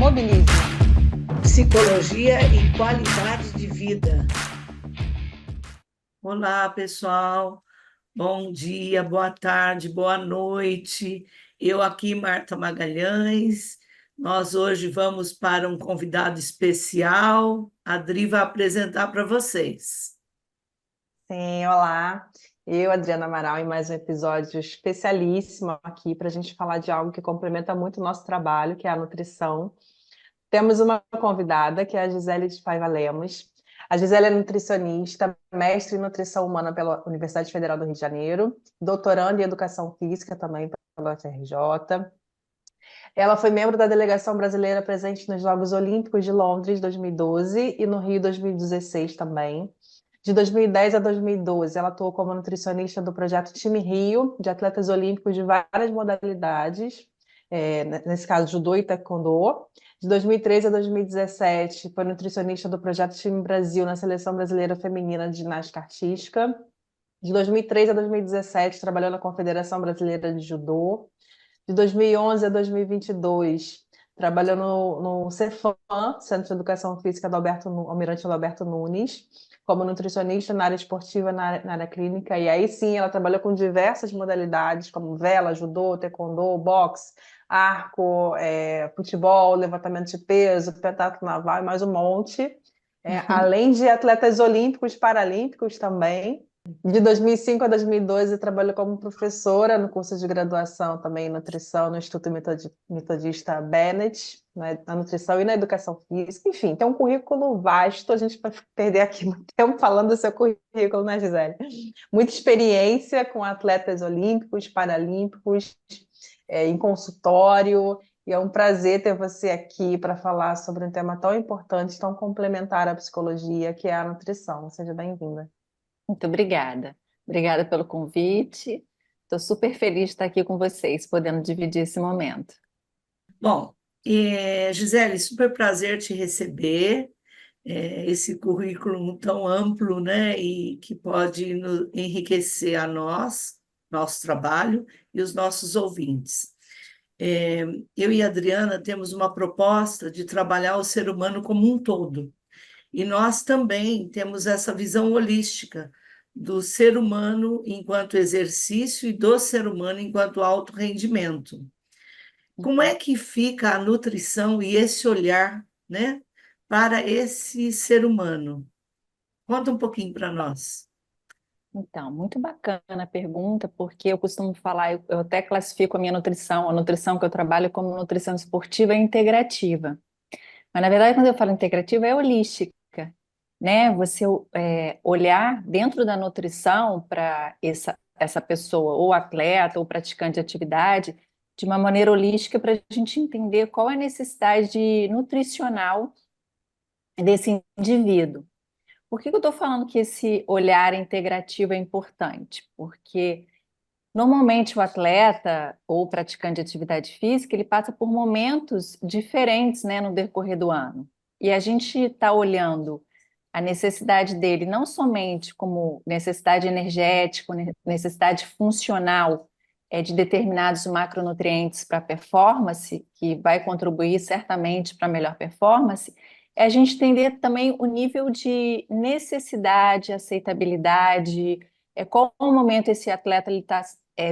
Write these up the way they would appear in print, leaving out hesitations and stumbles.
Mobilize. Psicologia e qualidade de vida. Olá, pessoal. Bom dia, boa tarde, boa noite. Eu aqui, Marta Magalhães. Nós hoje vamos para um convidado especial. A Adri vai apresentar para vocês. Sim, olá. Eu, Adriana Amaral, em mais um episódio especialíssimo aqui para a gente falar de algo que complementa muito o nosso trabalho, que é a nutrição. Temos uma convidada, que é a Gisele de Paiva Lemos. A Gisele é nutricionista, mestre em nutrição humana pela Universidade Federal do Rio de Janeiro, doutoranda em educação física também pela UFRJ. Ela foi membro da delegação brasileira presente nos Jogos Olímpicos de Londres 2012 e no Rio 2016 também. De 2010 a 2012, ela atuou como nutricionista do projeto Time Rio, de atletas olímpicos de várias modalidades, nesse caso judô e taekwondo. De 2013 a 2017, foi nutricionista do projeto Time Brasil na Seleção Brasileira Feminina de Ginástica Artística. De 2013 a 2017, trabalhou na Confederação Brasileira de Judô. De 2011 a 2022, trabalhou no Cefam, Centro de Educação Física do Almirante Alberto Nunes, como nutricionista na área esportiva, na área clínica, e aí sim ela trabalhou com diversas modalidades, como vela, judô, taekwondo, boxe, arco, futebol, levantamento de peso, pentatlo naval e mais um monte, além de atletas olímpicos, paralímpicos também. De 2005 a 2012, trabalhou como professora no curso de graduação também em nutrição no Instituto Metodista Bennett, né, na nutrição e na educação física. Enfim, tem um currículo vasto, a gente vai perder aqui muito tempo falando do seu currículo, né, Gisele? Muita experiência com atletas olímpicos, paralímpicos, em consultório, e é um prazer ter você aqui para falar sobre um tema tão importante, tão complementar à psicologia, que é a nutrição. Seja bem-vinda. Muito obrigada. Obrigada pelo convite. Estou super feliz de estar aqui com vocês, podendo dividir esse momento. Bom, Gisele, super prazer te receber. Esse currículo tão amplo, né, e que pode enriquecer a nós, nosso trabalho e os nossos ouvintes. Eu e a Adriana temos uma proposta de trabalhar o ser humano como um todo, e nós também temos essa visão holística do ser humano enquanto exercício e do ser humano enquanto alto rendimento. Como é que fica a nutrição e esse olhar, né, para esse ser humano? Conta um pouquinho para nós. Então, muito bacana a pergunta, porque eu costumo falar, eu até classifico a nutrição que eu trabalho como nutrição esportiva e integrativa. Mas, na verdade, quando eu falo integrativa, é holística, né? Você olhar dentro da nutrição para essa pessoa, ou atleta, ou praticante de atividade, de uma maneira holística para a gente entender qual é a necessidade nutricional desse indivíduo. Por que que eu estou falando que esse olhar integrativo é importante? Porque normalmente o atleta ou praticante de atividade física, ele passa por momentos diferentes, né, no decorrer do ano. E a gente está olhando a necessidade dele não somente como necessidade energética, necessidade funcional de determinados macronutrientes para a performance, que vai contribuir certamente para a melhor performance, é a gente entender também o nível de necessidade, aceitabilidade, qual o momento esse atleta está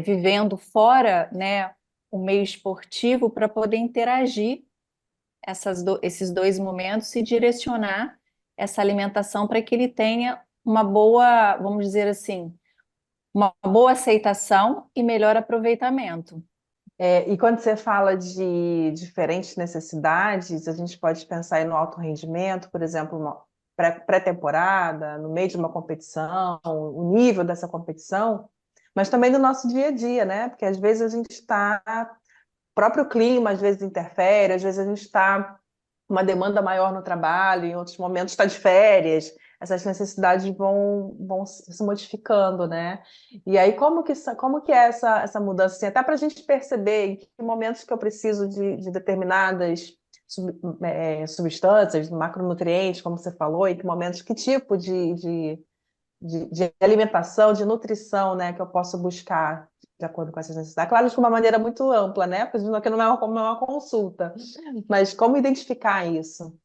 vivendo fora, né, o meio esportivo para poder interagir esses dois momentos e direcionar essa alimentação para que ele tenha uma boa, vamos dizer assim, uma boa aceitação e melhor aproveitamento. E quando você fala de diferentes necessidades, a gente pode pensar aí no alto rendimento, por exemplo, uma pré-temporada, no meio de uma competição, o nível dessa competição, mas também no nosso dia a dia, né? Porque às vezes a gente está, o próprio clima às vezes interfere, às vezes a gente está uma demanda maior no trabalho, em outros momentos está de férias, essas necessidades vão se modificando, né? E aí, como que é essa mudança? Assim, até para a gente perceber em que momentos que eu preciso de determinadas substâncias, macronutrientes, como você falou, em que momentos, que tipo de alimentação, de nutrição, né, que eu posso buscar. de acordo com essas necessidades. Claro, de uma maneira muito ampla, né? Porque aqui não é uma consulta, mas como identificar isso?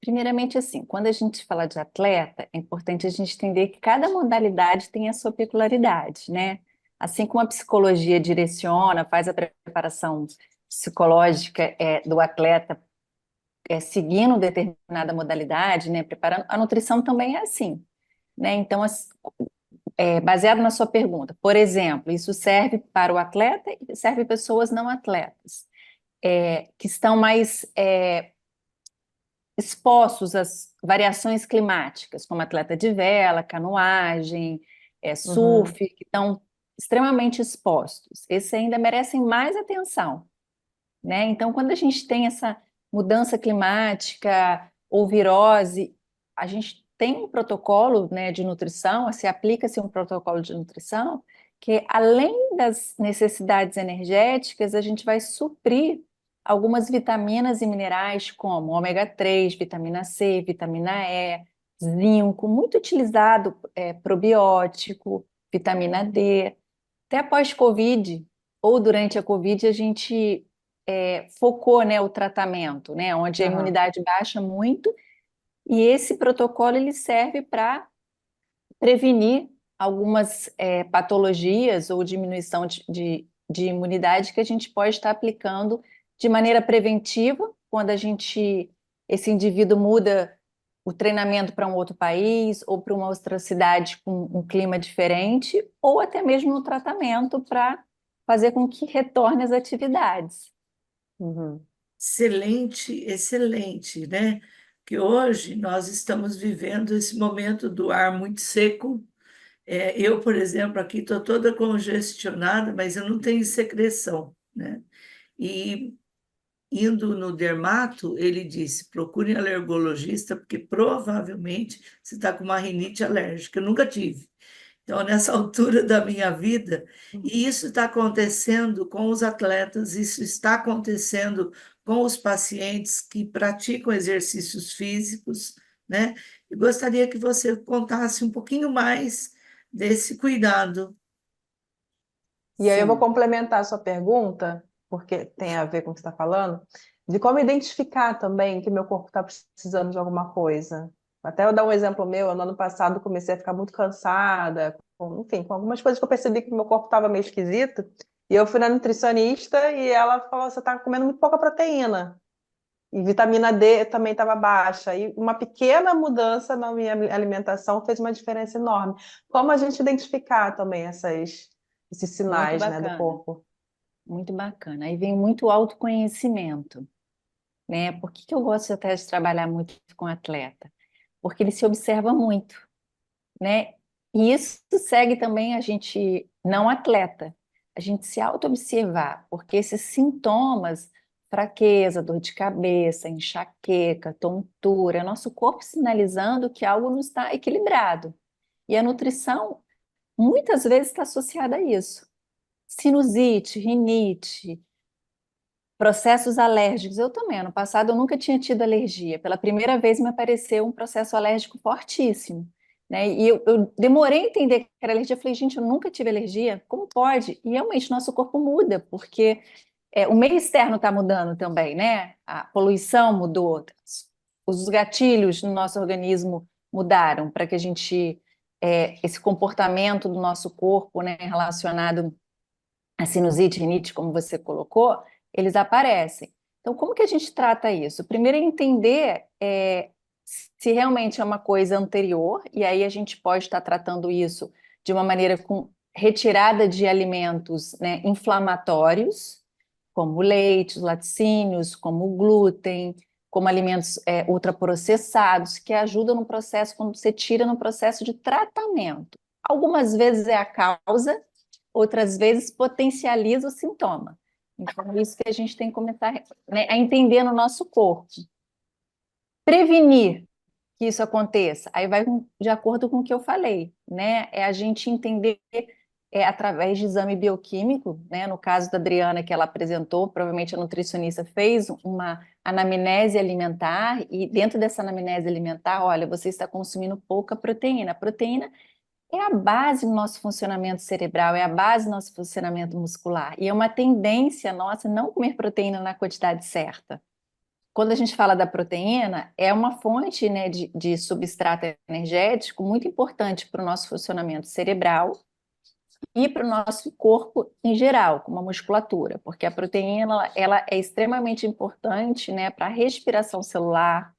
Primeiramente, assim, quando a gente fala de atleta, é importante a gente entender que cada modalidade tem a sua peculiaridade, né? Assim como a psicologia direciona, faz a preparação psicológica do atleta seguindo determinada modalidade, né? Preparando, a nutrição também é assim, né? Então, baseado na sua pergunta, por exemplo, isso serve para o atleta e serve para pessoas não atletas, que estão mais expostos às variações climáticas, como atleta de vela, canoagem, surf, Uhum, que estão extremamente expostos. Esses ainda merecem mais atenção, né? Então, quando a gente tem essa mudança climática ou virose, a gente tem um protocolo, né, de nutrição, se aplica-se um protocolo de nutrição que, além das necessidades energéticas, a gente vai suprir algumas vitaminas e minerais, como ômega 3, vitamina C, vitamina E, zinco, muito utilizado, probiótico, vitamina D. Até pós-Covid, ou durante a Covid, a gente focou, né, o tratamento, né, onde a aham, imunidade baixa muito, e esse protocolo ele serve para prevenir algumas patologias ou diminuição de imunidade que a gente pode estar aplicando de maneira preventiva, quando esse indivíduo muda o treinamento para um outro país ou para uma outra cidade com um clima diferente, ou até mesmo no tratamento para fazer com que retorne às atividades. uhum. Excelente, excelente, né? Que hoje nós estamos vivendo esse momento do ar muito seco. Eu, por exemplo, aqui estou toda congestionada, mas eu não tenho secreção, né? E indo no dermato, ele disse: procure um alergologista, porque provavelmente você está com uma rinite alérgica. Eu nunca tive. Então, nessa altura da minha vida, e isso está acontecendo com os atletas, isso está acontecendo com os pacientes que praticam exercícios físicos, né? Eu gostaria que você contasse um pouquinho mais desse cuidado. E aí eu vou Sim, complementar a sua pergunta, porque tem a ver com o que você está falando, de como identificar também que meu corpo está precisando de alguma coisa. Até eu dar um exemplo meu, no ano passado comecei a ficar muito cansada, enfim, com algumas coisas que eu percebi que meu corpo estava meio esquisito, e eu fui na nutricionista e ela falou, você está comendo muito pouca proteína, e vitamina D também estava baixa, e uma pequena mudança na minha alimentação fez uma diferença enorme. Como a gente identificar também esses muito sinais, né, do bacana, corpo? muito bacana. Aí vem muito autoconhecimento, né? Por que que eu gosto até de trabalhar muito com atleta? Porque ele se observa muito, né? E isso segue também a gente não atleta, a gente se auto-observar, porque esses sintomas, fraqueza, dor de cabeça, enxaqueca, tontura, é nosso corpo sinalizando que algo não está equilibrado. E a nutrição muitas vezes está associada a isso. Sinusite, rinite, processos alérgicos. Eu também, ano passado eu nunca tinha tido alergia. Pela primeira vez me apareceu um processo alérgico fortíssimo, né? E eu demorei a entender que era alergia. Eu falei, gente, eu nunca tive alergia. Como pode? E realmente nosso corpo muda, porque o meio externo está mudando também, né? A poluição mudou, os gatilhos no nosso organismo mudaram para que a gente esse comportamento do nosso corpo, né, relacionado a sinusite, rinite, como você colocou, eles aparecem. Então, como que a gente trata isso? Primeiro é entender se realmente é uma coisa anterior, e aí a gente pode estar tratando isso de uma maneira com retirada de alimentos, né, inflamatórios, como leite, os laticínios, como o glúten, como alimentos ultraprocessados, que ajudam no processo, quando você tira no processo de tratamento. Algumas vezes é a causa, outras vezes potencializa o sintoma. Então, é isso que a gente tem que começar, né, a entender no nosso corpo. Prevenir que isso aconteça, aí vai de acordo com o que eu falei, né? É a gente entender através de exame bioquímico, né? No caso da Adriana, que ela apresentou, provavelmente a nutricionista fez uma anamnese alimentar, e dentro dessa anamnese alimentar, olha, você está consumindo pouca proteína. A proteína é a base do nosso funcionamento cerebral, é a base do nosso funcionamento muscular. E é uma tendência nossa não comer proteína na quantidade certa. Quando a gente fala da proteína, é uma fonte, né, de substrato energético muito importante para o nosso funcionamento cerebral e para o nosso corpo em geral, como a musculatura, porque a proteína ela é extremamente importante, né, para a respiração celular.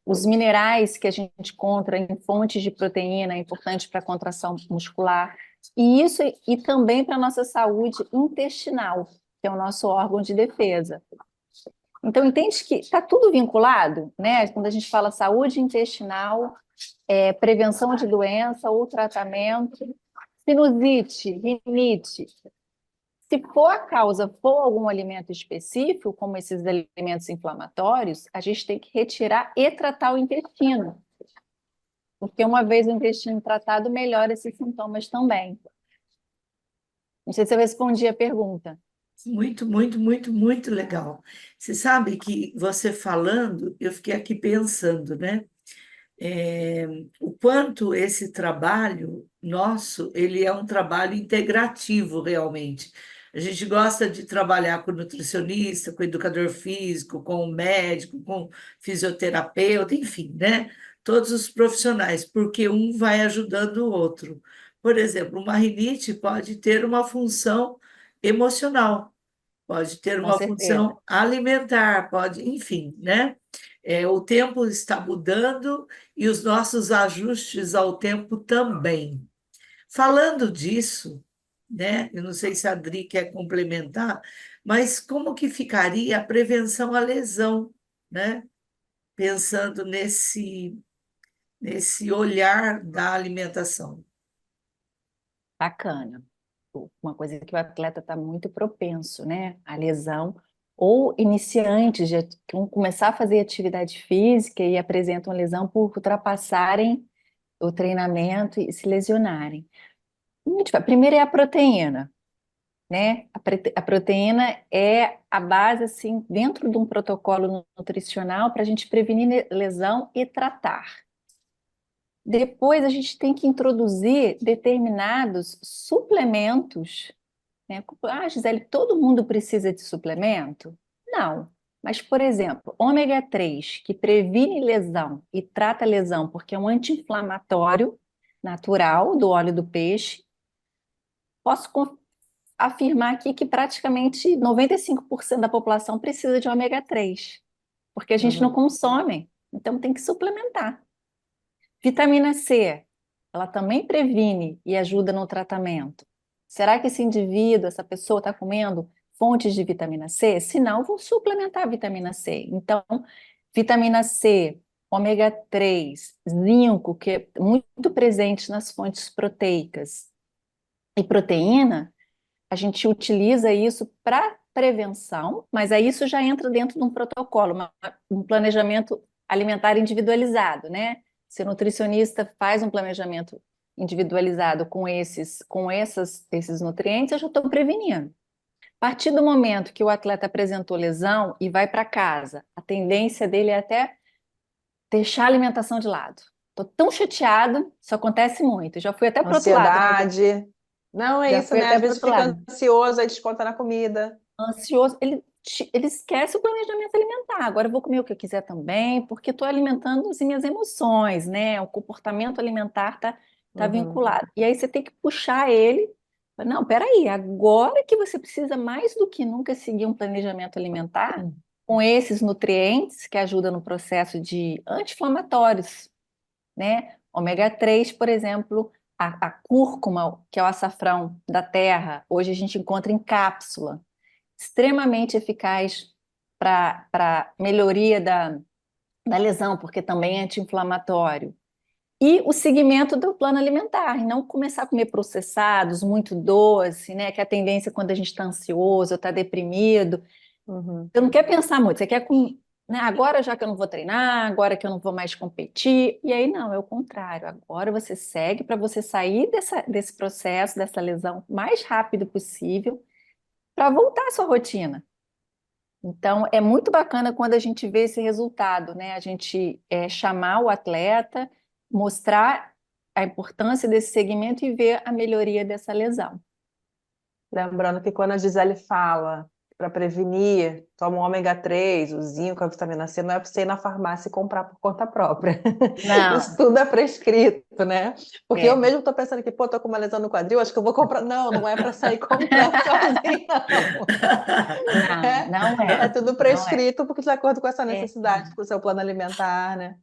Os minerais que a gente encontra em fontes de proteína é importante para a contração muscular, e isso e também para a nossa saúde intestinal, que é o nosso órgão de defesa. Então, entende que está tudo vinculado, né? Quando a gente fala saúde intestinal, prevenção de doença ou tratamento, sinusite, rinite. Se for a causa, for algum alimento específico, como esses alimentos inflamatórios, a gente tem que retirar e tratar o intestino, porque uma vez o intestino tratado, melhora esses sintomas também. Não sei se eu respondi a pergunta. Muito, muito, muito, muito legal. Você sabe que você falando, eu fiquei aqui pensando, né? O quanto esse trabalho nosso, ele é um trabalho integrativo realmente. A gente gosta de trabalhar com nutricionista, com educador físico, com médico, com fisioterapeuta, enfim, né? Todos os profissionais, porque um vai ajudando o outro. Por exemplo, uma rinite pode ter uma função emocional, pode ter Com uma certeza. função alimentar, pode, enfim, né? O tempo está mudando e os nossos ajustes ao tempo também. Falando disso, né? Eu não sei se a Adri quer complementar, mas como que ficaria a prevenção à lesão, né? Pensando nesse olhar da alimentação. Bacana. Uma coisa que o atleta está muito propenso, né? À lesão, ou iniciantes que vão começar a fazer atividade física e apresentam lesão por ultrapassarem o treinamento e se lesionarem. Primeiro é a proteína, né? A proteína é a base, assim, dentro de um protocolo nutricional para a gente prevenir lesão e tratar. Depois a gente tem que introduzir determinados suplementos, né? Ah, Gisele, todo mundo precisa de suplemento? Não. Mas, por exemplo, ômega 3, que previne lesão e trata lesão porque é um anti-inflamatório natural do óleo do peixe, posso afirmar aqui que praticamente 95% da população precisa de ômega 3, porque a gente não Uhum. consome, então tem que suplementar. Vitamina C, ela também previne e ajuda no tratamento. Será que esse indivíduo, essa pessoa está comendo fontes de vitamina C? Se não, vou suplementar a vitamina C. Então, vitamina C, ômega 3, zinco, que é muito presente nas fontes proteicas, e proteína, a gente utiliza isso para prevenção, mas aí isso já entra dentro de um protocolo, um planejamento alimentar individualizado, né? Se o nutricionista faz um planejamento individualizado esses nutrientes, eu já estou prevenindo. A partir do momento que o atleta apresentou lesão e vai para casa, a tendência dele é até deixar a alimentação de lado. Estou tão chateado, isso acontece muito. Já fui até para o outro lado, né? Ansiedade. Não, é Já isso, fui né? até Às para o vezes outro fica lado. ansioso, aí desconta na comida. Ansioso, ele esquece o planejamento alimentar. Agora eu vou comer o que eu quiser também, porque estou alimentando as minhas emoções, né? O comportamento alimentar tá Uhum. vinculado. E aí você tem que puxar ele. Não, peraí, agora que você precisa mais do que nunca seguir um planejamento alimentar com esses nutrientes que ajudam no processo de anti-inflamatórios, né? Ômega 3, por exemplo, a cúrcuma, que é o açafrão da terra, hoje a gente encontra em cápsula, extremamente eficaz para melhoria da lesão, porque também é anti-inflamatório. E o seguimento do plano alimentar, e não começar a comer processados, muito doce, né? Que é a tendência quando a gente está ansioso, está deprimido. Uhum. Você não quer pensar muito, você quer né, agora já que eu não vou treinar, agora que eu não vou mais competir. E aí não, é o contrário. Agora você segue para você sair desse processo, dessa lesão, o mais rápido possível, para voltar à sua rotina. Então, é muito bacana quando a gente vê esse resultado, né? A gente chamar o atleta, mostrar a importância desse segmento e ver a melhoria dessa lesão. Lembrando que quando a Gisele fala para prevenir, toma o ômega 3, o zinco, a vitamina C, não é para você ir na farmácia e comprar por conta própria. Isso Não, tudo é prescrito, né? Porque eu é, mesmo estou pensando que, pô, tô com uma lesão no quadril, acho que eu vou comprar. Não, não é para sair comprando sozinho, não. não, não É é, tudo não é. prescrito, porque de acordo com essa É, necessidade, com o seu plano alimentar, né?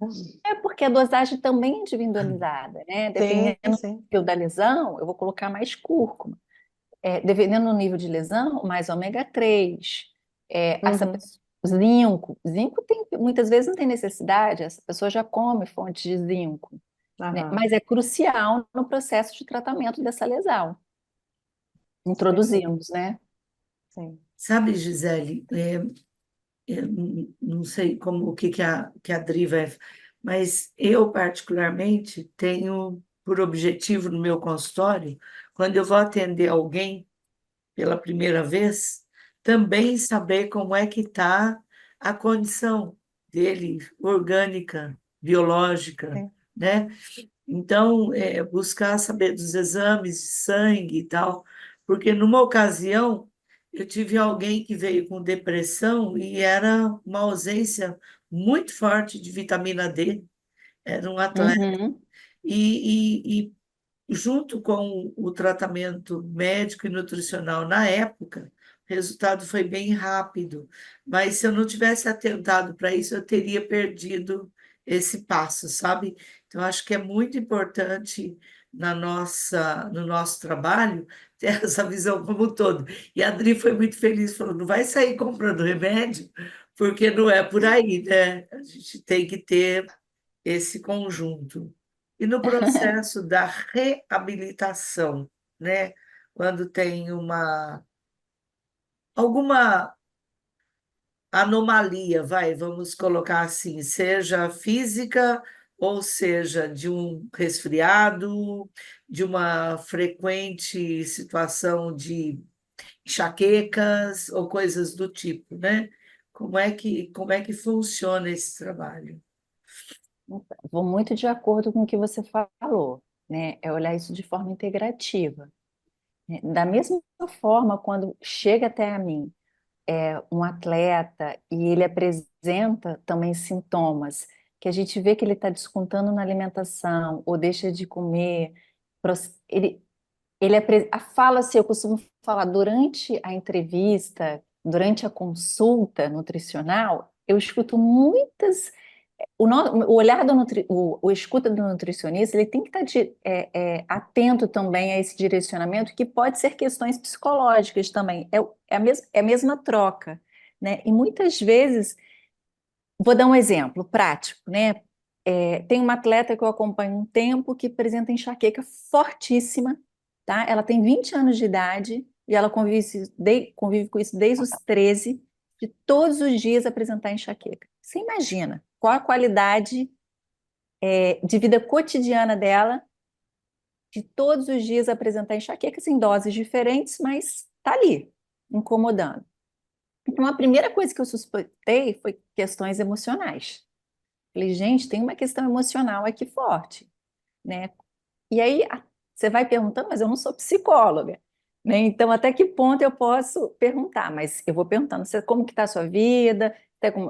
é porque a dosagem também é individualizada, né? Sim, Dependendo do sim. nível da lesão, eu vou colocar mais cúrcuma. Dependendo do nível de lesão, mais ômega 3. Essa Uhum. pessoa, zinco muitas vezes não tem necessidade, essa pessoa já come fonte de zinco, né? Aham. Mas é crucial no processo de tratamento dessa lesão. Perfeito. Introduzimos, né? Sim. Sabe, Gisele, eu não sei como o que que a Dri vai, mas eu particularmente tenho por objetivo no meu consultório, quando eu vou atender alguém pela primeira vez, também saber como é que está a condição dele, orgânica, biológica, Sim. né? Então, buscar saber dos exames de sangue e tal, porque numa ocasião eu tive alguém que veio com depressão e era uma ausência muito forte de vitamina D, era um atleta, Uhum. e junto com o tratamento médico e nutricional na época, o resultado foi bem rápido, mas se eu não tivesse atentado para isso, eu teria perdido esse passo, sabe? Então, acho que é muito importante no nosso trabalho ter essa visão como um todo. E a Adri foi muito feliz, falou: não vai sair comprando remédio, porque não é por aí, né? A gente tem que ter esse conjunto. E no processo da reabilitação, né? Quando tem alguma anomalia, vamos colocar assim, seja física ou seja de um resfriado, de uma frequente situação de enxaquecas ou coisas do tipo, né? Como é que funciona esse trabalho? Vou muito de acordo com o que você falou, né? É olhar isso de forma integrativa, né? Da mesma forma, quando chega até a mim um atleta e ele apresenta também sintomas que a gente vê que ele está descontando na alimentação ou deixa de comer, ele, fala-se, eu costumo falar, durante a entrevista, durante a consulta nutricional, eu escuto muitas. O olhar o escuta do nutricionista, ele tem que estar atento também a esse direcionamento, que pode ser questões psicológicas também. É a mesma troca, né? E muitas vezes, vou dar um exemplo prático, né? Tem uma atleta que eu acompanho um tempo que apresenta enxaqueca fortíssima, tá? Ela tem 20 anos de idade e ela convive com isso desde os 13, de todos os dias apresentar enxaqueca. Você imagina qual a qualidade de vida cotidiana dela, de todos os dias apresentar enxaquecas em doses diferentes, mas tá ali, incomodando. Então, a primeira coisa que eu suspeitei foi questões emocionais. Falei, gente, tem uma questão emocional aqui forte, né? E aí você vai perguntando, mas eu não sou psicóloga, né? Então, até que ponto eu posso perguntar? Mas eu vou perguntando, como que está a sua vida?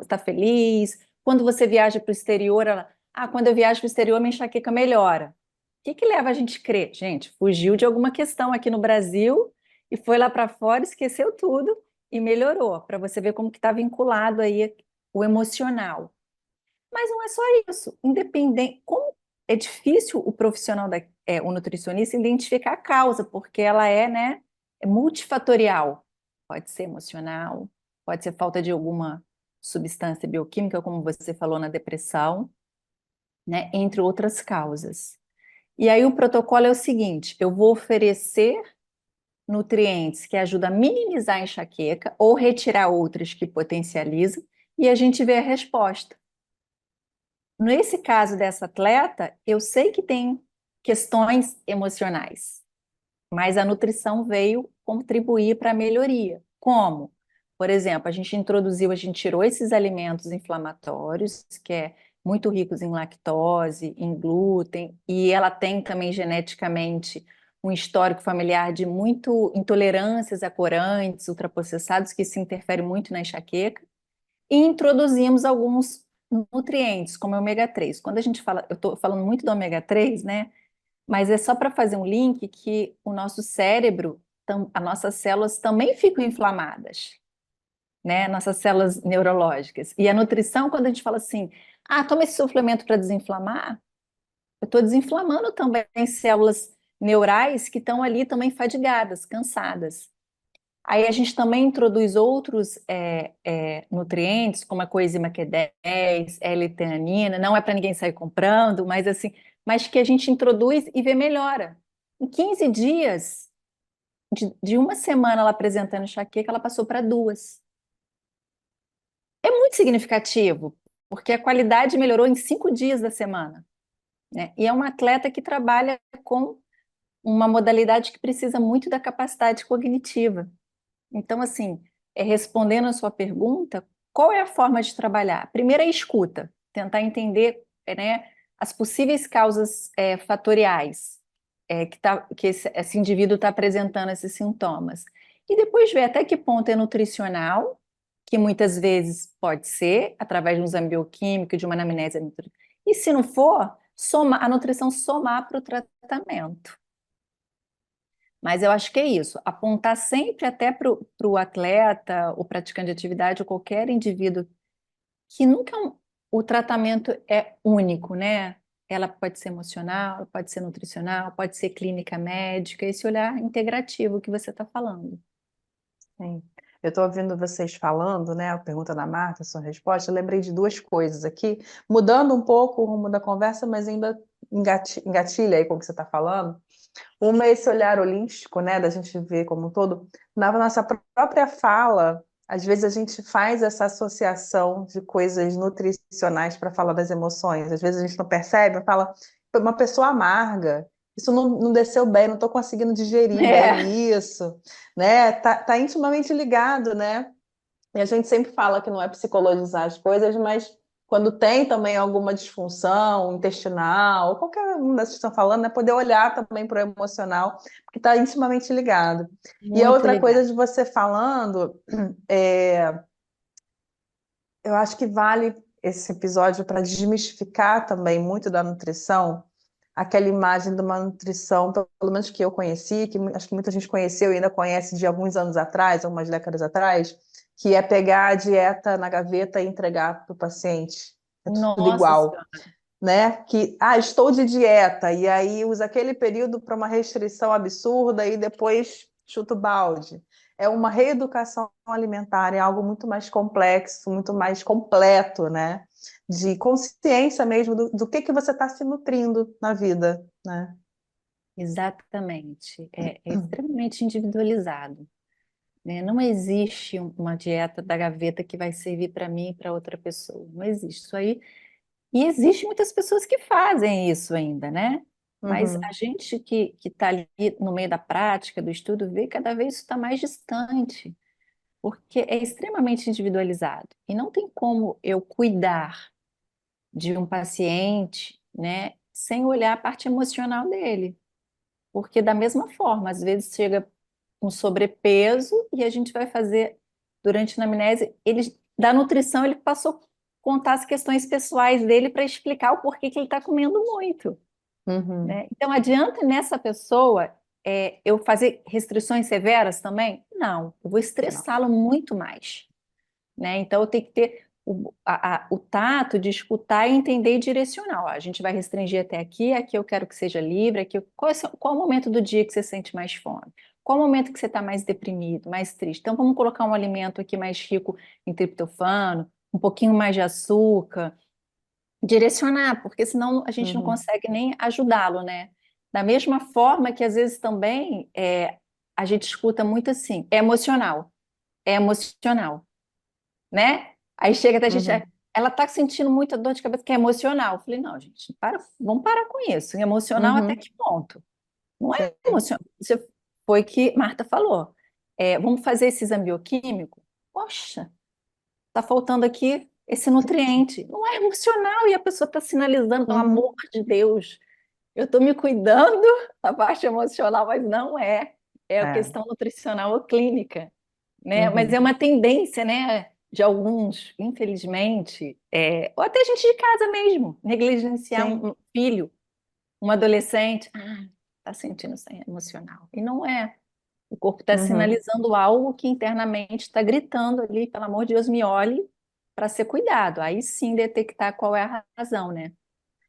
Está feliz? Quando você viaja para o exterior, quando eu viajo para o exterior, minha enxaqueca melhora. O que que leva a gente a crer? Gente, fugiu de alguma questão aqui no Brasil e foi lá para fora, esqueceu tudo e melhorou, para você ver como que está vinculado aí o emocional. Mas não é só isso. Independente, como é difícil o profissional o nutricionista identificar a causa, porque ela né, é multifatorial. Pode ser emocional, pode ser falta de alguma substância bioquímica, como você falou na depressão, né, entre outras causas. E aí o protocolo é o seguinte: eu vou oferecer nutrientes que ajudam a minimizar a enxaqueca ou retirar outras que potencializam, e a gente vê a resposta. Nesse caso dessa atleta, eu sei que tem questões emocionais, mas a nutrição veio contribuir para a melhoria. Como? Por exemplo, a gente tirou esses alimentos inflamatórios, que muito ricos em lactose, em glúten, e ela tem também geneticamente um histórico familiar de muito intolerâncias a corantes, ultraprocessados, que se interfere muito na enxaqueca, e introduzimos alguns nutrientes, como o ômega 3. Quando a gente fala, eu estou falando muito do ômega 3, né? Mas é só para fazer um link que o nosso cérebro, as nossas células também ficam inflamadas, né? Nossas células neurológicas. E a nutrição, quando a gente fala assim, toma esse suplemento para desinflamar, eu estou desinflamando também células neurais que estão ali também fadigadas, cansadas. Aí a gente também introduz outros nutrientes, como a coenzima Q10, L-teanina, não é para ninguém sair comprando, mas assim, mas que a gente introduz e vê melhora. Em 15 dias, de uma semana ela apresentando enxaqueca, ela passou para 2. É muito significativo, porque a qualidade melhorou em 5 dias da semana, né? E é uma atleta que trabalha com uma modalidade que precisa muito da capacidade cognitiva. Então, assim, respondendo a sua pergunta, qual é a forma de trabalhar? Primeiro é a escuta, tentar entender, né, as possíveis causas fatoriais que esse indivíduo está apresentando esses sintomas. E depois ver até que ponto é nutricional, que muitas vezes pode ser, através de um exame bioquímico, de uma anamnese. E se não for, a nutrição somar para o tratamento. Mas eu acho que é isso, apontar sempre até para o atleta, o praticante de atividade, ou qualquer indivíduo, que nunca o tratamento é único, né? Ela pode ser emocional, pode ser nutricional, pode ser clínica médica, esse olhar integrativo que você está falando. Sim. Eu estou ouvindo vocês falando, né? A pergunta da Marta, a sua resposta. Eu lembrei de duas coisas aqui, mudando um pouco o rumo da conversa, mas ainda engatilha aí com o que você está falando. Uma é esse olhar holístico, né? Da gente ver como um todo. Na nossa própria fala, às vezes a gente faz essa associação de coisas nutricionais para falar das emoções. Às vezes a gente não percebe, fala, uma pessoa amarga. Isso não desceu bem, não estou conseguindo digerir bem isso, né? Tá intimamente ligado, né? E a gente sempre fala que não é psicologizar as coisas, mas quando tem também alguma disfunção intestinal, ou qualquer um dessas que estão falando, é poder olhar também para o emocional, que está intimamente ligado. E a Muito outra legal. coisa de você falando, eu acho que vale esse episódio para desmistificar também muito da nutrição, aquela imagem de uma nutrição, pelo menos que eu conheci, que acho que muita gente conheceu e ainda conhece de alguns anos atrás, algumas décadas atrás, que é pegar a dieta na gaveta e entregar para o paciente. É tudo Nossa igual, Senhora. né? Que, estou de dieta, e aí usa aquele período para uma restrição absurda e depois chuta o balde. É uma reeducação alimentar, é algo muito mais complexo, muito mais completo, né? De consciência mesmo do que você está se nutrindo na vida, né? Exatamente. É extremamente individualizado, né? Não existe uma dieta da gaveta que vai servir para mim e para outra pessoa. Não existe isso aí. E existe muitas pessoas que fazem isso ainda, né? Mas a Uhum, gente que está ali no meio da prática, do estudo, vê que cada vez isso está mais distante, porque é extremamente individualizado. E não tem como eu cuidar de um paciente, né, sem olhar a parte emocional dele. Porque da mesma forma, às vezes chega com sobrepeso e a gente vai fazer, durante a anamnese, da nutrição, ele passou a contar as questões pessoais dele para explicar o porquê que ele está comendo muito, uhum. né? Então, adianta nessa pessoa eu fazer restrições severas também? Não, eu vou Não. estressá-lo muito mais, né? Então, eu tenho que ter o tato de escutar e entender e direcionar. Ó, a gente vai restringir até aqui, aqui eu quero que seja livre, aqui qual é o momento do dia que você sente mais fome? Qual é o momento que você está mais deprimido, mais triste? Então, vamos colocar um alimento aqui mais rico em triptofano, um pouquinho mais de açúcar, direcionar, porque senão a gente não Uhum, consegue nem ajudá-lo, né? Da mesma forma que às vezes também a gente escuta muito assim, é emocional, né? Aí chega até a gente, uhum, ela tá sentindo muita dor de cabeça que é emocional. Eu falei, não, gente, vamos parar com isso. Emocional até uhum. que ponto? Não é Sim. emocional. Isso foi o que Marta falou. Vamos fazer esse exame bioquímico? Poxa, tá faltando aqui esse nutriente. Não é emocional, e a pessoa está sinalizando, pelo Uhum. amor de Deus, eu estou me cuidando da parte emocional, mas não é. É a É. questão nutricional ou clínica, né? Mas é Uhum. uma tendência, né, de alguns, infelizmente, ou até gente de casa mesmo, negligenciar Sim. um filho, um adolescente. Ah, está sentindo sem emocional. E não é. O corpo está Uhum. sinalizando algo que internamente está gritando ali, pelo amor de Deus, me olhe para ser cuidado. Aí sim detectar qual é a razão, né?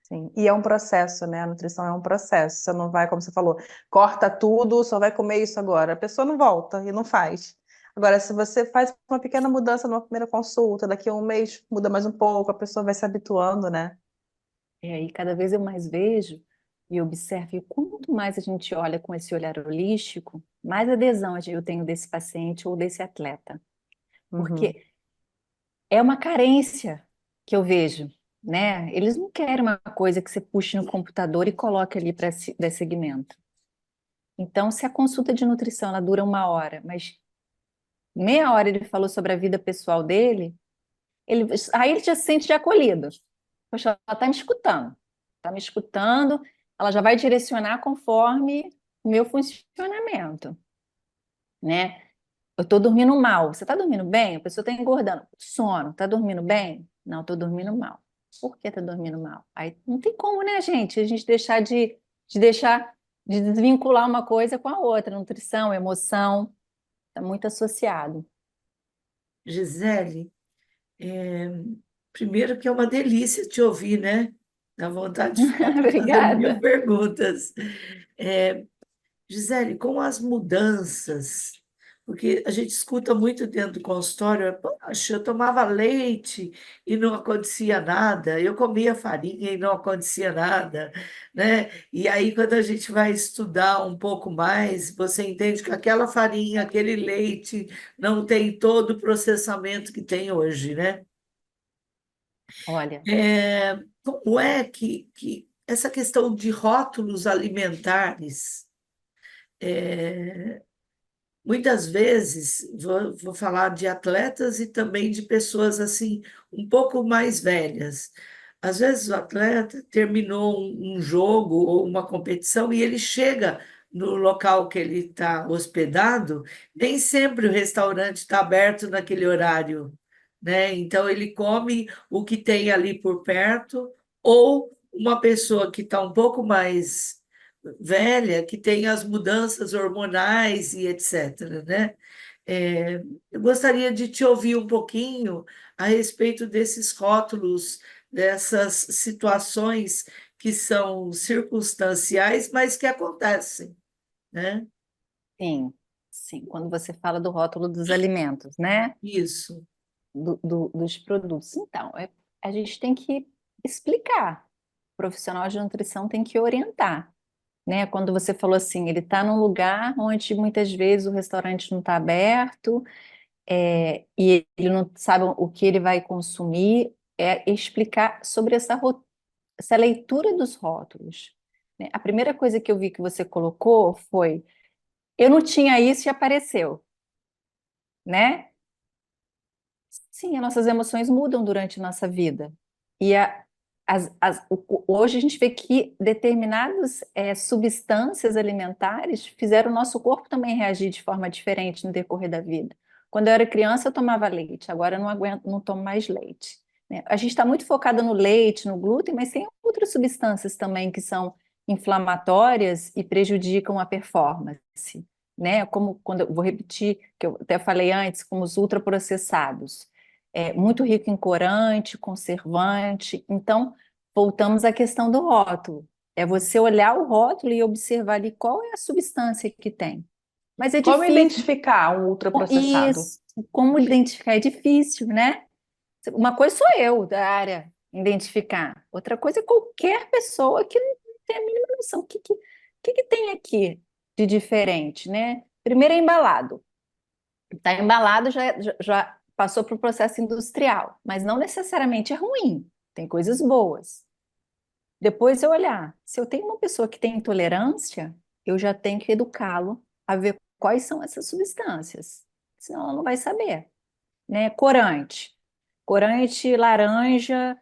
Sim. E é um processo, né? A nutrição é um processo. Você não vai, como você falou, corta tudo, só vai comer isso agora. A pessoa não volta e não faz. Agora, se você faz uma pequena mudança numa primeira consulta, daqui a um mês muda mais um pouco, a pessoa vai se habituando, né? E aí cada vez eu mais vejo e observo, e quanto mais a gente olha com esse olhar holístico, mais adesão eu tenho desse paciente ou desse atleta. Uhum. Porque é uma carência que eu vejo, né? Eles não querem uma coisa que você puxe no computador e coloque ali para dar segmento. Então, se a consulta de nutrição ela dura 1 hora, mas meia hora ele falou sobre a vida pessoal dele, aí ele já se sente acolhido. Poxa, ela está me escutando, ela já vai direcionar conforme o meu funcionamento, né? Eu estou dormindo mal. Você está dormindo bem? A pessoa está engordando. Sono. Está dormindo bem? Não, estou dormindo mal. Por que está dormindo mal? Aí não tem como, né, gente? A gente de desvincular uma coisa com a outra. Nutrição, emoção, está muito associado. Gisele, primeiro que é uma delícia te ouvir, né? Dá vontade de ficar te fazendo mil Obrigada. perguntas. É, Gisele, com as mudanças, porque a gente escuta muito dentro do consultório, poxa, eu tomava leite e não acontecia nada, eu comia farinha e não acontecia nada, né? E aí, quando a gente vai estudar um pouco mais, você entende que aquela farinha, aquele leite, não tem todo o processamento que tem hoje, né? Olha, Como é que essa questão de rótulos alimentares, muitas vezes, vou falar de atletas e também de pessoas assim, um pouco mais velhas. Às vezes o atleta terminou um jogo ou uma competição e ele chega no local que ele está hospedado, nem sempre o restaurante está aberto naquele horário, né? Então ele come o que tem ali por perto, ou uma pessoa que está um pouco mais velha, que tem as mudanças hormonais e etc., né? Eu gostaria de te ouvir um pouquinho a respeito desses rótulos, dessas situações que são circunstanciais, mas que acontecem, né? sim, sim. Quando você fala do rótulo dos alimentos, né? Isso, Dos produtos. Então, a gente tem que explicar. O profissional de nutrição tem que orientar, né? Quando você falou assim, ele está num lugar onde muitas vezes o restaurante não está aberto, e ele não sabe o que ele vai consumir, é explicar sobre essa leitura dos rótulos, né? A primeira coisa que eu vi que você colocou foi, eu não tinha isso e apareceu, né? Sim, as nossas emoções mudam durante a nossa vida. E hoje a gente vê que determinadas substâncias alimentares fizeram o nosso corpo também reagir de forma diferente no decorrer da vida. Quando eu era criança, eu tomava leite, agora eu não aguento, não tomo mais leite, né? A gente está muito focado no leite, no glúten, mas tem outras substâncias também que são inflamatórias e prejudicam a performance, né? Como quando eu vou repetir, que eu até falei antes, como os ultraprocessados, muito rico em corante, conservante. Então, voltamos à questão do rótulo. É você olhar o rótulo e observar ali qual é a substância que tem. Mas é Como difícil. identificar um ultraprocessado? Isso. Como identificar é difícil, né? Uma coisa sou eu da área identificar. Outra coisa é qualquer pessoa que não tem a mínima noção. O que tem aqui de diferente, né? Primeiro é embalado. Está embalado, já passou para o processo industrial, mas não necessariamente é ruim, tem coisas boas. Depois eu olhar, se eu tenho uma pessoa que tem intolerância, eu já tenho que educá-lo a ver quais são essas substâncias, senão ela não vai saber, né? Corante. Corante laranja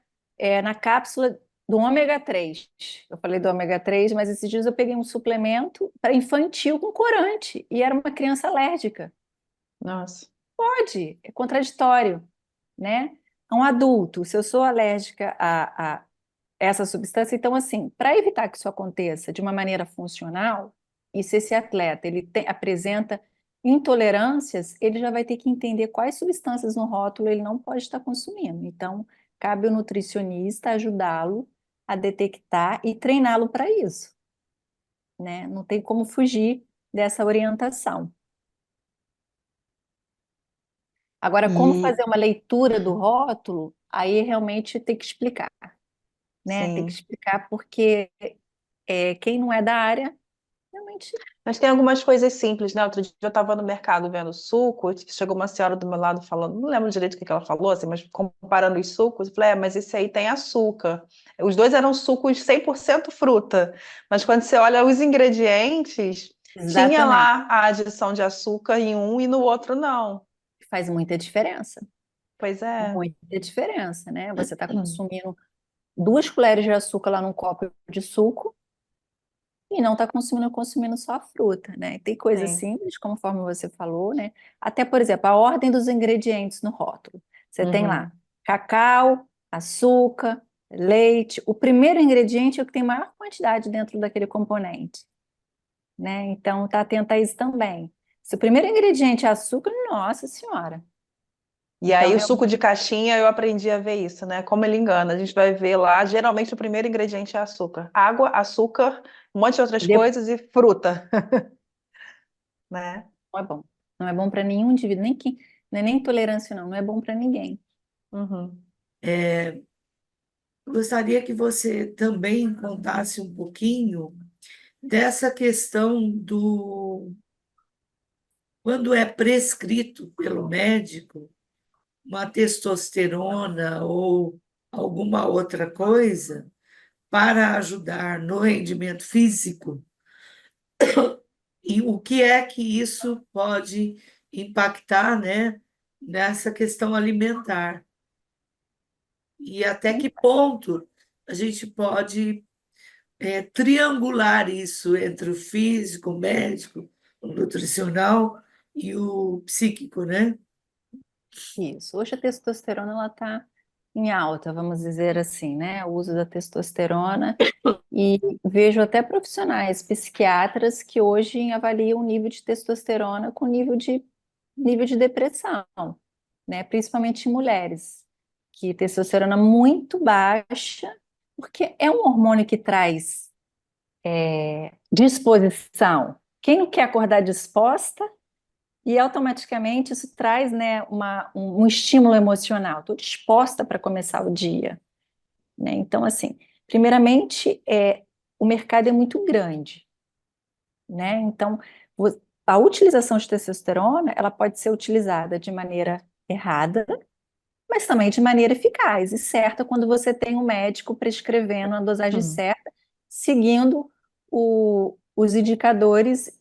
na cápsula do ômega 3. Eu falei do ômega 3, mas esses dias eu peguei um suplemento para infantil com corante e era uma criança alérgica. Nossa. Pode, é contraditório, né? Um adulto, se eu sou alérgica a essa substância, então assim, para evitar que isso aconteça de uma maneira funcional, e se esse atleta apresenta intolerâncias, ele já vai ter que entender quais substâncias no rótulo ele não pode estar consumindo. Então, cabe ao nutricionista ajudá-lo a detectar e treiná-lo para isso, né? Não tem como fugir dessa orientação. Agora, como E fazer uma leitura do rótulo, aí realmente tem que explicar, né? Tem que sim. explicar porque quem não é da área realmente. Mas tem algumas coisas simples, né? Outro dia eu estava no mercado vendo suco, e chegou uma senhora do meu lado falando, não lembro direito o que que ela falou, assim, mas comparando os sucos, eu falei, mas esse aí tem açúcar. Os dois eram sucos 100% fruta, mas quando você olha os ingredientes, tinha Exatamente. lá a adição de açúcar em um e no outro não. Faz muita diferença. Pois é. Muita diferença, né? Você está consumindo 2 colheres de açúcar lá num copo de suco e não está consumindo só a fruta, né? Tem coisas Sim. simples, conforme você falou, né? Até, por exemplo, a ordem dos ingredientes no rótulo. Você tem lá Uhum. cacau, açúcar, leite. O primeiro ingrediente é o que tem maior quantidade dentro daquele componente, né? Então, tá atenta a isso também. Se o primeiro ingrediente é açúcar, nossa senhora. E Então, aí o suco realmente, de caixinha eu aprendi a ver isso, né? Como ele engana. A gente vai ver lá, geralmente o primeiro ingrediente é açúcar. Água, açúcar, um monte de outras coisas e fruta, né? não é bom. Não é bom para nenhum indivíduo, nem quem, não é nem intolerância, não, não é bom para ninguém. Uhum. Gostaria que você também contasse um pouquinho dessa questão do quando é prescrito pelo médico uma testosterona ou alguma outra coisa para ajudar no rendimento físico, e o que é que isso pode impactar, né, nessa questão alimentar, e até que ponto a gente pode triangular isso entre o físico, o médico, o nutricional e o psíquico, né? Isso. Hoje a testosterona ela está em alta, vamos dizer assim, né? O uso da testosterona e vejo até profissionais psiquiatras que hoje avaliam o nível de testosterona com nível de depressão, né? Principalmente em mulheres, que testosterona muito baixa, porque é um hormônio que traz disposição. Quem não quer acordar disposta? E automaticamente isso traz, né, um estímulo emocional. Estou disposta para começar o dia, né? Então, assim, primeiramente, o mercado é muito grande, né? Então, a utilização de testosterona, ela pode ser utilizada de maneira errada, mas também de maneira eficaz e certa quando você tem um médico prescrevendo a dosagem Uhum. certa, seguindo os indicadores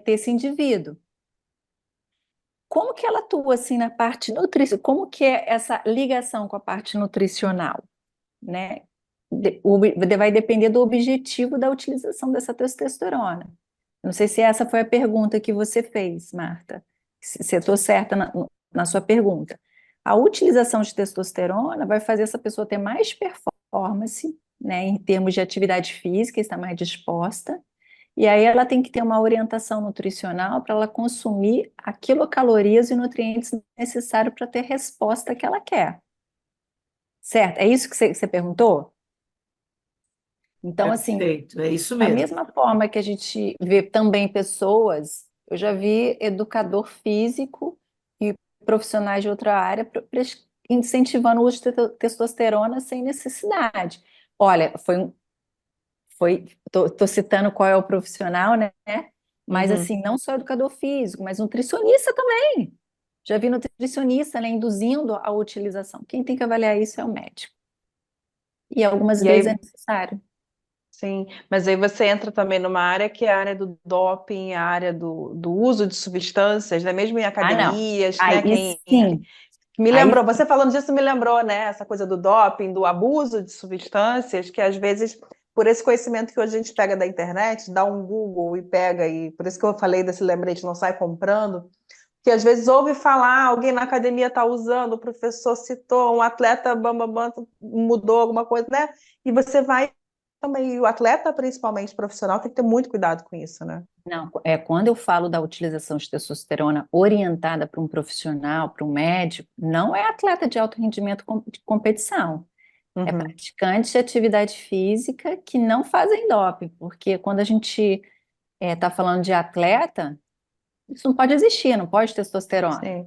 desse indivíduo. Como que ela atua assim na parte nutricional? Como que é essa ligação com a parte nutricional, né? Vai depender do objetivo da utilização dessa testosterona. Não sei se essa foi a pergunta que você fez, Marta. Se eu estou certa na sua pergunta. A utilização de testosterona vai fazer essa pessoa ter mais performance, né, em termos de atividade física, estar mais disposta. E aí ela tem que ter uma orientação nutricional para ela consumir a quilocalorias e nutrientes necessários para ter a resposta que ela quer. Certo? É isso que você perguntou? Então, assim, Perfeito, é isso da mesmo. mesma forma que a gente vê também pessoas, eu já vi educador físico e profissionais de outra área incentivando o uso de testosterona sem necessidade. Olha, tô citando qual é o profissional, né? Mas Uhum. assim, não só educador físico, mas nutricionista também. Já vi nutricionista, né, induzindo a utilização. Quem tem que avaliar isso é o médico. E algumas E vezes é aí, necessário. sim, mas aí você entra também numa área que é a área do doping, a área do uso de substâncias, né? Mesmo em Ah, não. academias, né? Aí Quem sim. Me Aí, lembrou, você falando disso me lembrou, né? Essa coisa do doping, do abuso de substâncias, que às vezes, por esse conhecimento que hoje a gente pega da internet, dá um Google e pega, e por isso que eu falei desse lembrete, não sai comprando, que às vezes ouve falar, alguém na academia está usando, o professor citou, um atleta mudou alguma coisa, né? E você vai também, e o atleta, principalmente profissional, tem que ter muito cuidado com isso, né? não, quando eu falo da utilização de testosterona orientada para um profissional, para um médico, não é atleta de alto rendimento de competição. É Uhum. praticante de atividade física que não fazem doping, porque quando a gente está falando de atleta, isso não pode existir, não pode testosterona, Sim.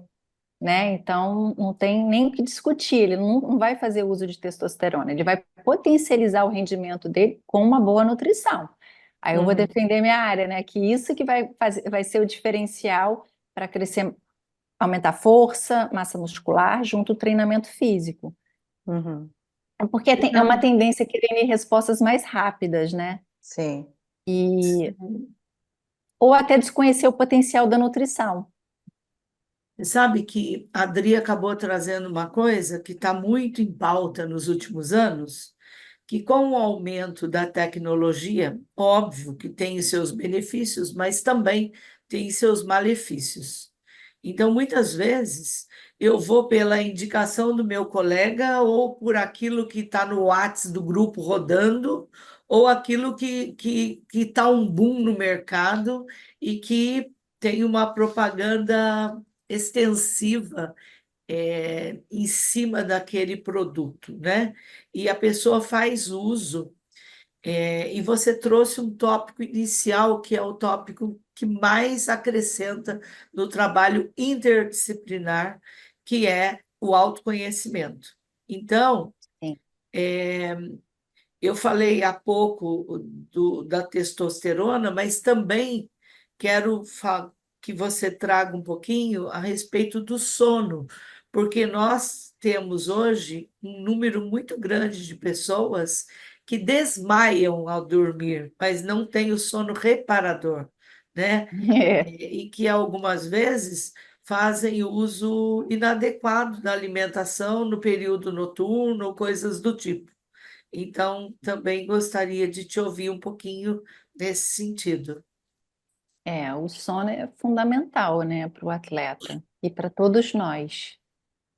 né? Então não tem nem o que discutir, ele não vai fazer uso de testosterona, ele vai potencializar o rendimento dele com uma boa nutrição. Aí eu vou Uhum. defender minha área, né? Que isso que vai ser o diferencial para crescer, aumentar força, massa muscular, junto ao treinamento físico. Uhum. É porque Você é uma sabe, tendência que tem respostas mais rápidas, né? Sim. E, ou até desconhecer o potencial da nutrição. você sabe que a Adri acabou trazendo uma coisa que está muito em pauta nos últimos anos, que com o aumento da tecnologia, óbvio que tem seus benefícios, mas também tem seus malefícios. Então, muitas vezes, eu vou pela indicação do meu colega ou por aquilo que está no WhatsApp do grupo rodando, ou aquilo que está um boom no mercado e que tem uma propaganda extensiva em cima daquele produto, né? E a pessoa faz uso. E você trouxe um tópico inicial, que é o tópico que mais acrescenta no trabalho interdisciplinar, que é o autoconhecimento. Então, Sim. eu falei há pouco da testosterona, mas também quero que você traga um pouquinho a respeito do sono, porque nós temos hoje um número muito grande de pessoas que desmaiam ao dormir, mas não têm o sono reparador, né? É. E que algumas vezes fazem uso inadequado da alimentação no período noturno, coisas do tipo. Então, também gostaria de te ouvir um pouquinho nesse sentido. O sono é fundamental, né, para o atleta e para todos nós,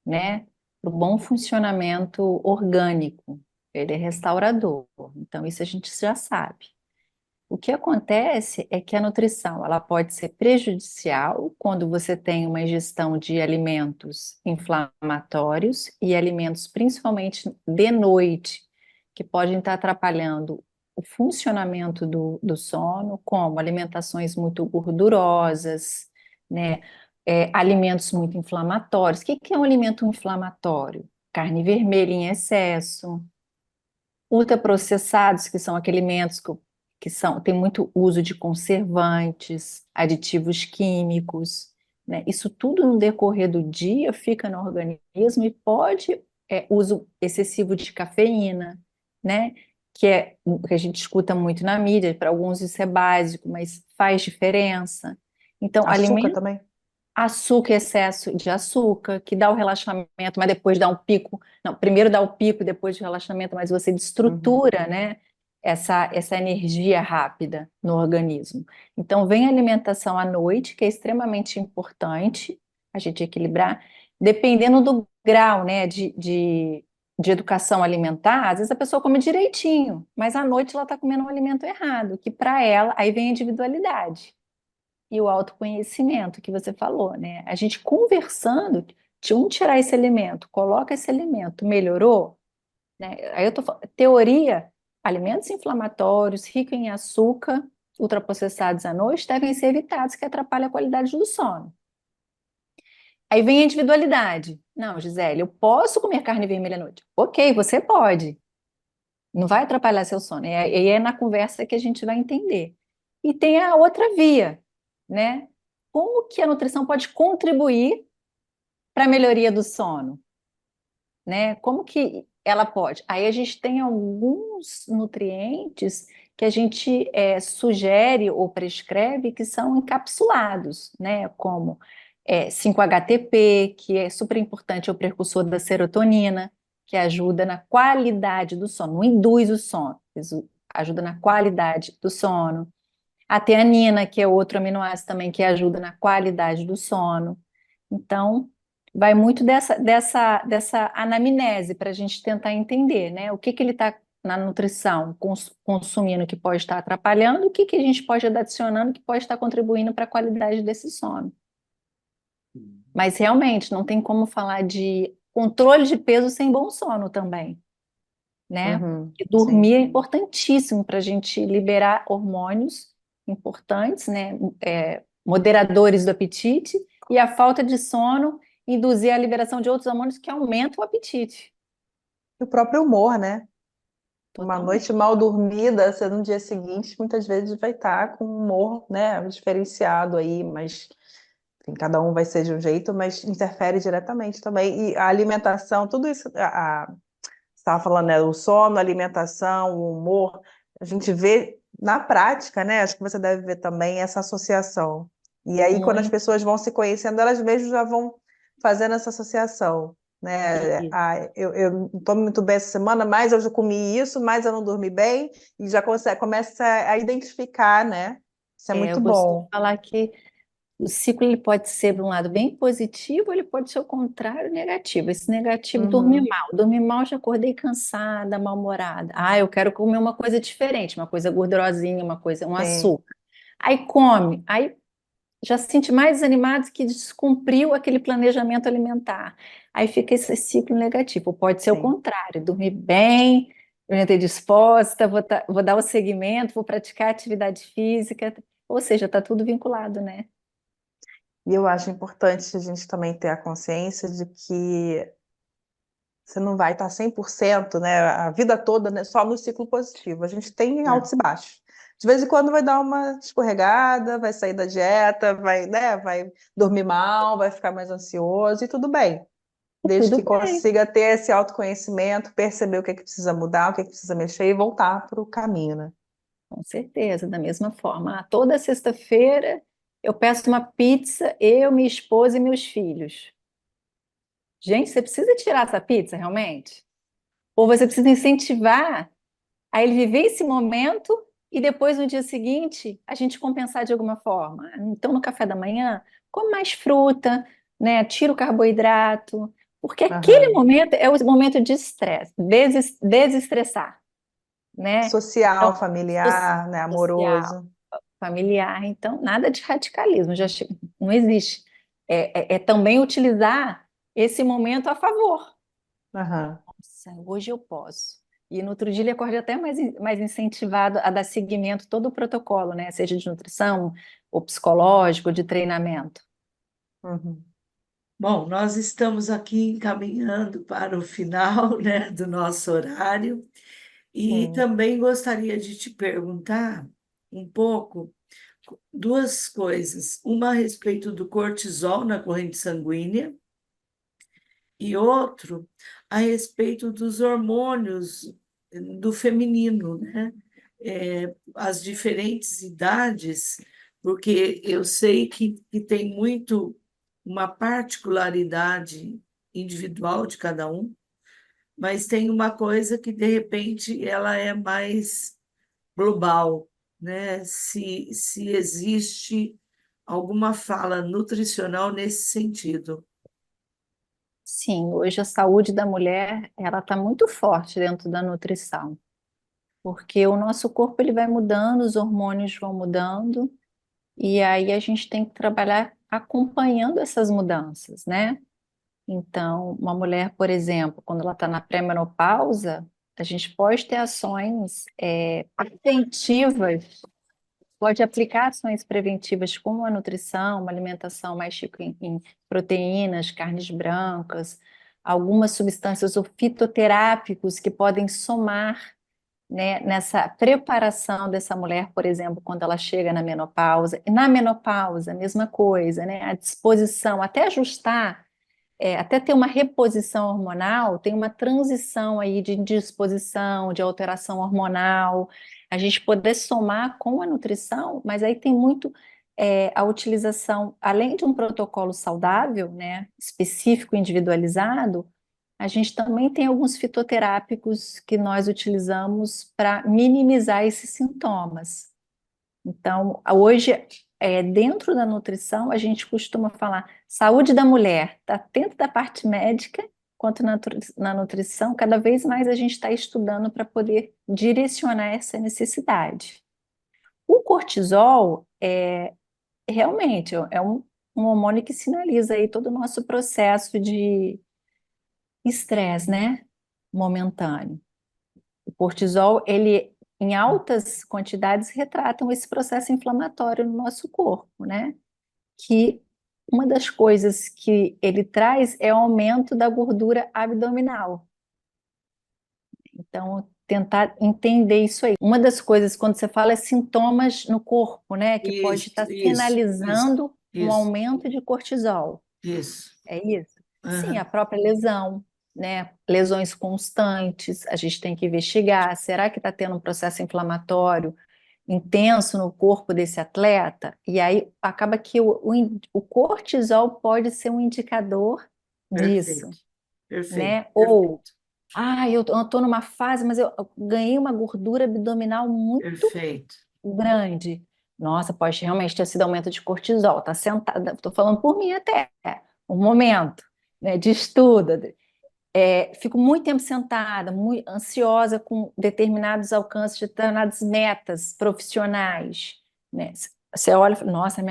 né? Para o bom funcionamento orgânico, ele é restaurador. Então, isso a gente já sabe. O que acontece é que a nutrição, ela pode ser prejudicial quando você tem uma ingestão de alimentos inflamatórios e alimentos principalmente de noite, que podem estar atrapalhando o funcionamento do sono, como alimentações muito gordurosas, né? Alimentos muito inflamatórios. O que é um alimento inflamatório? Carne vermelha em excesso, ultraprocessados, que são aqueles alimentos tem muito uso de conservantes, aditivos químicos, né? Isso tudo no decorrer do dia fica no organismo e pode uso excessivo de cafeína, né? Que é o que a gente escuta muito na mídia, para alguns isso é básico, mas faz diferença. Então, Açúcar também? açúcar, excesso de açúcar, que dá o relaxamento, mas depois dá um pico. Não, primeiro dá o pico, depois do relaxamento, mas você Uhum. destrutura, né, essa energia rápida no organismo. Então, vem a alimentação à noite, que é extremamente importante a gente equilibrar, dependendo do grau, né, de educação alimentar. Às vezes a pessoa come direitinho, mas à noite ela está comendo um alimento errado, que para ela, aí vem a individualidade e o autoconhecimento que você falou, né? A gente conversando, de um tirar esse alimento, coloca esse alimento, melhorou, né? Aí eu tô falando, teoria, alimentos inflamatórios, ricos em açúcar, ultraprocessados à noite, devem ser evitados, que atrapalha a qualidade do sono. Aí vem a individualidade. Não, Gisele, eu posso comer carne vermelha à noite. Ok, você pode. Não vai atrapalhar seu sono. E aí é na conversa que a gente vai entender. E tem a outra via, né? Como que a nutrição pode contribuir para a melhoria do sono, né? Como que ela pode? Aí a gente tem alguns nutrientes que a gente sugere ou prescreve que são encapsulados, né? Como 5-HTP, que é super importante, é o precursor da serotonina, que ajuda na qualidade do sono, não induz o sono, ajuda na qualidade do sono. A teanina, que é outro aminoácido também que ajuda na qualidade do sono. Então, vai muito dessa anamnese para a gente tentar entender, né? O que que ele está na nutrição consumindo que pode estar atrapalhando, o que que a gente pode estar adicionando que pode estar contribuindo para a qualidade desse sono. Mas realmente não tem como falar de controle de peso sem bom sono também, né? Uhum, E dormir sim. é importantíssimo para a gente liberar hormônios importantes, né? Moderadores do apetite, e a falta de sono induzir a liberação de outros hormônios que aumentam o apetite. E o próprio humor, né? Uma noite Totalmente. mal dormida, você no dia seguinte muitas vezes vai estar com um humor, né, diferenciado aí, mas enfim, cada um vai ser de um jeito, mas interfere diretamente também. E a alimentação, tudo isso, você estava falando, né, o sono, a alimentação, o humor, a gente vê na prática, né? Acho que você deve ver também essa associação. E aí, quando as Muito. pessoas vão se conhecendo, elas mesmas já vão fazendo essa associação, né? E Eu não estou muito bem essa semana, mas eu já comi isso, mas eu não dormi bem, e já começa a identificar, né? Isso é eu muito costumo bom. falar que o ciclo ele pode ser, de um lado, bem positivo, ele pode ser o contrário, negativo. Esse negativo, dormir Uhum, mal. Dormir mal, já acordei cansada, mal-humorada. Ah, eu quero comer uma coisa diferente, uma coisa gordurosinha, uma coisa, um sim, açúcar. Aí come, aí já se sente mais desanimado que descumpriu aquele planejamento alimentar. Aí fica esse ciclo negativo. Pode ser o sim. contrário, dormir bem, eu estou disposta, vou dar o segmento, vou praticar atividade física, ou seja, está tudo vinculado, né? E eu acho importante a gente também ter a consciência de que você não vai estar 100%, né, a vida toda, né, só no ciclo positivo. A gente tem altos Não, e baixos. De vez em quando vai dar uma escorregada, vai sair da dieta, vai, né, vai dormir mal, vai ficar mais ansioso e tudo bem. Desde tudo que bem, consiga ter esse autoconhecimento, perceber o que é que precisa mudar, o que é que precisa mexer e voltar para o caminho, né? com certeza, da mesma forma. Toda sexta-feira eu peço uma pizza, eu, minha esposa e meus filhos. Gente, você precisa tirar essa pizza realmente? Ou você precisa incentivar a ele viver esse momento e depois, no dia seguinte, a gente compensar de alguma forma. Então, no café da manhã, come mais fruta, né? Tira o carboidrato, porque aquele Aham. momento é o momento de estresse, desestressar, né? Então, Social, familiar, né, social, amoroso. familiar, então, nada de radicalismo, não existe. É também utilizar esse momento a favor. Aham. Nossa, hoje eu posso. E no outro dia ele acorda até mais incentivado a dar seguimento todo o protocolo, né? Seja de nutrição, ou psicológico, de treinamento. Uhum. Bom, nós estamos aqui encaminhando para o final, né, do nosso horário e Sim. também gostaria de te perguntar um pouco duas coisas, uma a respeito do cortisol na corrente sanguínea e outro a respeito dos hormônios do feminino, né? As diferentes idades, porque eu sei que tem muito uma particularidade individual de cada um, mas tem uma coisa que, de repente, ela é mais global, né? Se existe alguma fala nutricional nesse sentido. Sim, hoje a saúde da mulher, ela está muito forte dentro da nutrição, porque o nosso corpo ele vai mudando, os hormônios vão mudando, e aí a gente tem que trabalhar acompanhando essas mudanças, né? Então, uma mulher, por exemplo, quando ela está na pré-menopausa, a gente pode ter ações preventivas, pode aplicar ações preventivas como a nutrição, uma alimentação mais rica em proteínas, carnes brancas, algumas substâncias ou fitoterápicos que podem somar, né, nessa preparação dessa mulher, por exemplo, quando ela chega na menopausa. E na menopausa, a mesma coisa, né? A disposição, até ajustar até ter uma reposição hormonal, tem uma transição aí de indisposição, de alteração hormonal, a gente poder somar com a nutrição, mas aí tem muito a utilização, além de um protocolo saudável, né, específico, individualizado, a gente também tem alguns fitoterápicos que nós utilizamos para minimizar esses sintomas. Então, hoje, dentro da nutrição, a gente costuma falar saúde da mulher, tá? Tanto da parte médica quanto na nutrição, cada vez mais a gente está estudando para poder direcionar essa necessidade. O cortisol realmente é um hormônio que sinaliza aí todo o nosso processo de estresse, né? Momentâneo. O cortisol, ele em altas quantidades retratam esse processo inflamatório no nosso corpo, né? Que uma das coisas que ele traz é o aumento da gordura abdominal. Então, tentar entender isso aí. Uma das coisas, quando você fala, é sintomas no corpo, né? Que pode estar sinalizando um aumento de cortisol. Isso. É isso? Sim, Uhum. a própria lesão, né? Lesões constantes, a gente tem que investigar. Será que está tendo um processo inflamatório intenso no corpo desse atleta? E aí acaba que o cortisol pode ser um indicador disso, Perfeito. né? Ou, eu estou numa fase, mas eu ganhei uma gordura abdominal muito grande. Nossa, pode realmente ter sido aumento de cortisol. Tá sentada, estou falando por mim até, um momento, né, de estudo. Fico muito tempo sentada, muito ansiosa com determinados alcances, determinadas metas profissionais, né? Você olha e fala, nossa,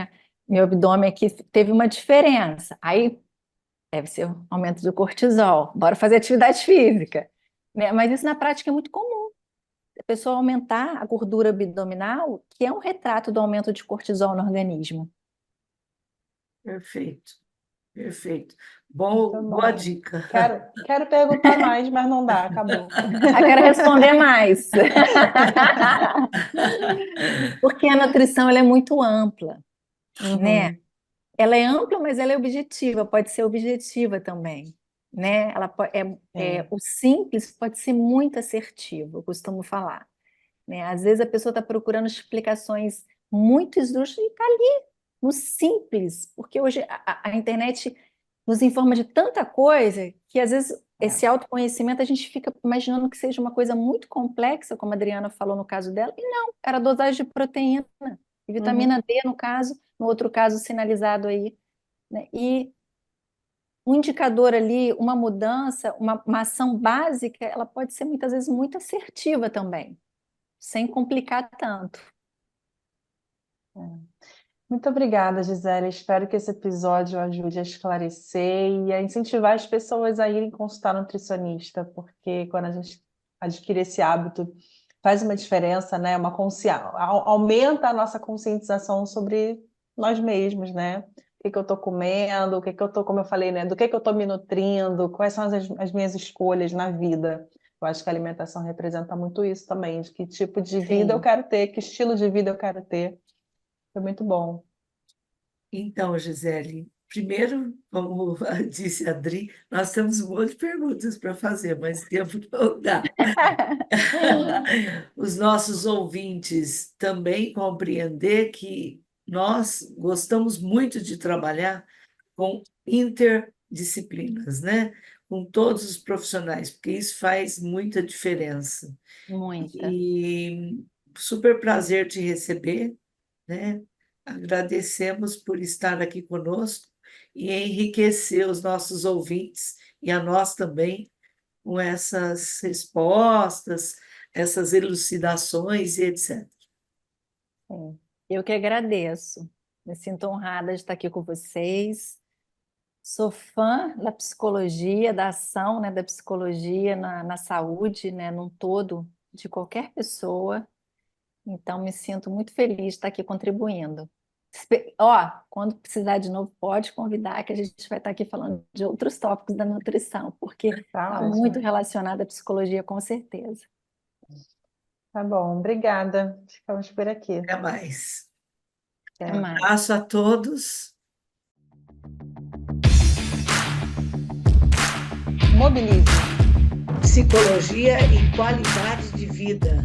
meu abdômen aqui teve uma diferença. Aí deve ser um aumento do cortisol. Bora fazer atividade física, né? Mas isso na prática é muito comum. A pessoa aumentar a gordura abdominal, que é um retrato do aumento de cortisol no organismo. Perfeito. Muito Boa bom. dica. Quero perguntar mais, mas não dá, acabou. Eu quero responder mais. Porque a nutrição ela é muito ampla, né? Ela é ampla, mas ela é objetiva, pode ser objetiva também, né? O simples pode ser muito assertivo, eu costumo falar, né? Às vezes a pessoa está procurando explicações muito esdrúxulas e está ali no simples, porque hoje a internet nos informa de tanta coisa que às vezes esse autoconhecimento a gente fica imaginando que seja uma coisa muito complexa, como a Adriana falou no caso dela, e não, era dosagem de proteína, e vitamina D no caso, no outro caso sinalizado aí, né? E um indicador ali, uma mudança, uma ação básica, ela pode ser muitas vezes muito assertiva também, sem complicar tanto. Muito obrigada, Gisele. Espero que esse episódio ajude a esclarecer e a incentivar as pessoas a irem consultar nutricionista, porque quando a gente adquire esse hábito, faz uma diferença, né? Aumenta a nossa conscientização sobre nós mesmos, né? O que eu estou comendo, o que eu estou, como eu falei, né? Do que eu estou me nutrindo, quais são as minhas escolhas na vida. Eu acho que a alimentação representa muito isso também, de que tipo de vida eu quero ter, que estilo de vida eu quero ter. Foi muito bom. Então, Gisele, primeiro, como disse a Adri, nós temos um monte de perguntas para fazer, mas tempo não dá. Os nossos ouvintes também compreender que nós gostamos muito de trabalhar com interdisciplinas, né? Com todos os profissionais, porque isso faz muita diferença. Muita. E super prazer te receber, né? Agradecemos por estar aqui conosco e enriquecer os nossos ouvintes e a nós também com essas respostas, essas elucidações e etc. Sim. Eu que agradeço. Me sinto honrada de estar aqui com vocês. Sou fã da psicologia, da ação, né, da psicologia na saúde, né, num todo, de qualquer pessoa. Então, me sinto muito feliz de estar aqui contribuindo. Quando precisar de novo, pode convidar, que a gente vai estar aqui falando de outros tópicos da nutrição, porque está muito relacionado à psicologia, com certeza. Tá bom, obrigada. Ficamos por aqui. Até mais. Até Um mais. abraço a todos. Mobilize. Psicologia e qualidade de vida.